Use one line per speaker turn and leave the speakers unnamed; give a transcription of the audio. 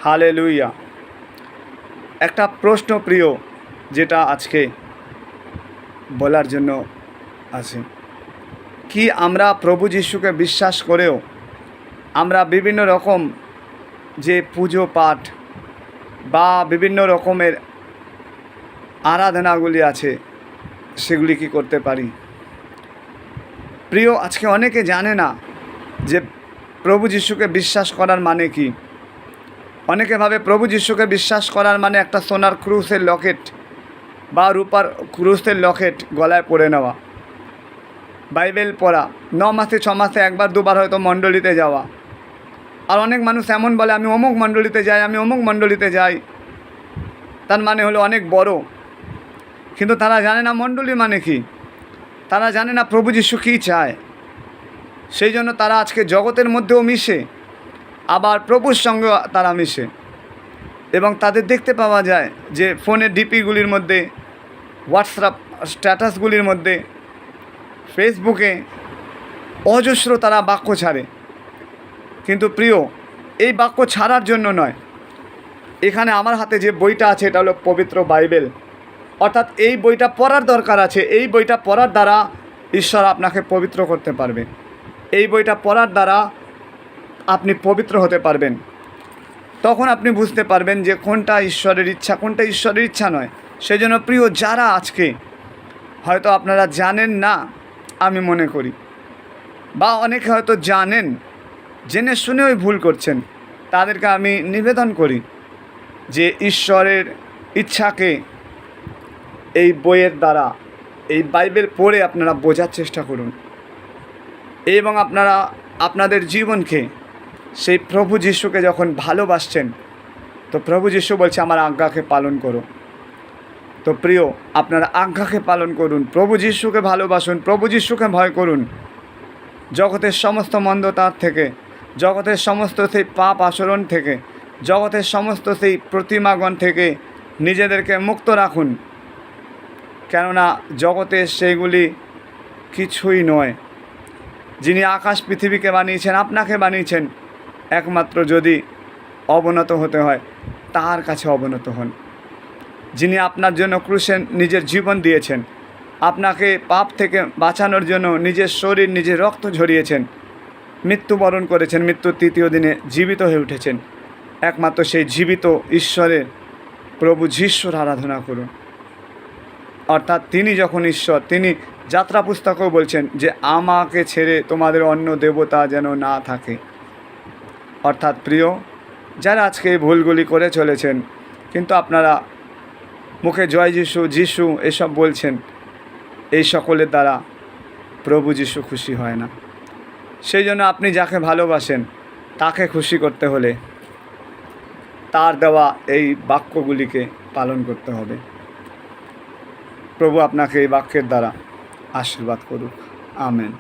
Hallelujah. একটা প্রশ্ন প্রিয়, যেটা আজকে বলার জন্য আছে, কি আমরা প্রভু যিশুকে বিশ্বাস করেও আমরা বিভিন্ন রকম যে পুজো পাঠ বা বিভিন্ন রকমের আরাধনাগুলি আছে সেগুলি কি করতে পারি? প্রিয়, আজকে অনেকে জানে না যে প্রভু যিশুকে বিশ্বাস করার মানে কি। অনেকে ভাবে প্রভু যিশুকে বিশ্বাস করার মানে একটা সোনার ক্রুশের লকেট বা রূপার ক্রুশের লকেট গলায় পরে নেওয়া, বাইবেল পড়া, 9 মাসে 6 মাসে একবার দুবার হয়তো মণ্ডলীতে যাওয়া। আর অনেক মানুষ এমন বলে, আমি অমুক মণ্ডলীতে যাই, আমি অমুক মণ্ডলীতে যাই, তার মানে হলো অনেক বড়। কিন্তু তারা জানে না মণ্ডলী মানে কি, তারা জানে না প্রভু যিশু কী চায়। সেই জন্য তারা আজকে জগতের মধ্যেও মিশে, আবার প্রভুর সঙ্গে তারা মিশে। এবং তাদের দেখতে পাওয়া যায় যে ফোনের ডিপিগুলির মধ্যে, হোয়াটসঅ্যাপ স্ট্যাটাসগুলির মধ্যে, ফেসবুকে অজস্র তারা বাক্য ছাড়ে। কিন্তু প্রিয়, এই বাক্য ছাড়ার জন্য নয়, এখানে আমার হাতে যে বইটা আছে এটা হলো পবিত্র বাইবেল। অর্থাৎ এই বইটা পড়ার দরকার আছে। এই বইটা পড়ার দ্বারা ঈশ্বর আপনাকে পবিত্র করতে পারবে। এই বইটা পড়ার দ্বারা আপনি পবিত্র হতে পারবেন। তখন আপনি বুঝতে পারবেন যে কোনটা ঈশ্বরের ইচ্ছা, কোনটা ঈশ্বরের ইচ্ছা নয়। সেই জন্য প্রিয়, যারা আজকে হয়তো আপনারা জানেন না, আমি মনে করি, বা অনেকে হয়তো জানেন, জেনে শুনেও ভুল করছেন, তাদেরকে আমি নিবেদন করি যে ঈশ্বরের ইচ্ছাকে এই বইয়ের দ্বারা, এই বাইবেল পড়ে আপনারা বোঝার চেষ্টা করুন এবং আপনারা আপনাদের জীবনকে সেই প্রভু যিশুকে যখন ভালোবাসছেন, তো প্রভু যিশু বলছে আমার আজ্ঞাকে পালন করো। তো প্রিয়, আপনারা আজ্ঞাকে পালন করুন, প্রভু যিশুকে ভালোবাসুন, প্রভু যিশুকে ভয় করুন। জগতের সমস্ত মন্দতার থেকে, জগতের সমস্ত সেই পাপ আচরণ থেকে, জগতের সমস্ত সেই প্রতিমাগণ থেকে নিজেদেরকে মুক্ত রাখুন। কেননা জগতে সেইগুলি কিছুই নয়। যিনি আকাশ পৃথিবীকে বানিয়েছেন, আপনাকে বানিয়েছেন, একমাত্র যদি অবনত হতে হয় তার কাছে অবনত হন। যিনি আপনার জন্য ক্রুশে নিজের জীবন দিয়েছেন, আপনাকে পাপ থেকে বাঁচানোর জন্য নিজের শরীর, নিজের রক্ত ঝরিয়েছেন, মৃত্যুবরণ করেছেন, মৃত্যুর 3য় দিনে জীবিত হয়ে উঠেছেন, একমাত্র সেই জীবিত ঈশ্বরের প্রভু যিশুর আরাধনা করুন। অর্থাৎ তিনি যখন ঈশ্বর, তিনি যাত্রা পুস্তকেও বলছেন যে আমাকে ছেড়ে তোমাদের অন্য দেবতা যেন না থাকে। অর্থাৎ প্রিয়, যারা আজকে এই ভুলগুলি করে চলেছেন, কিন্তু আপনারা মুখে জয় যিশু, যিশু এসব বলছেন, এই সকলের দ্বারা প্রভু যিশু খুশি হয় না। সেই জন্য আপনি যাকে ভালোবাসেন তাকে খুশি করতে হলে তার দেওয়া এই বাক্যগুলিকে পালন করতে হবে। প্রভু আপনাকে এই বাক্যের দ্বারা আশীর্বাদ করুক। আমেন।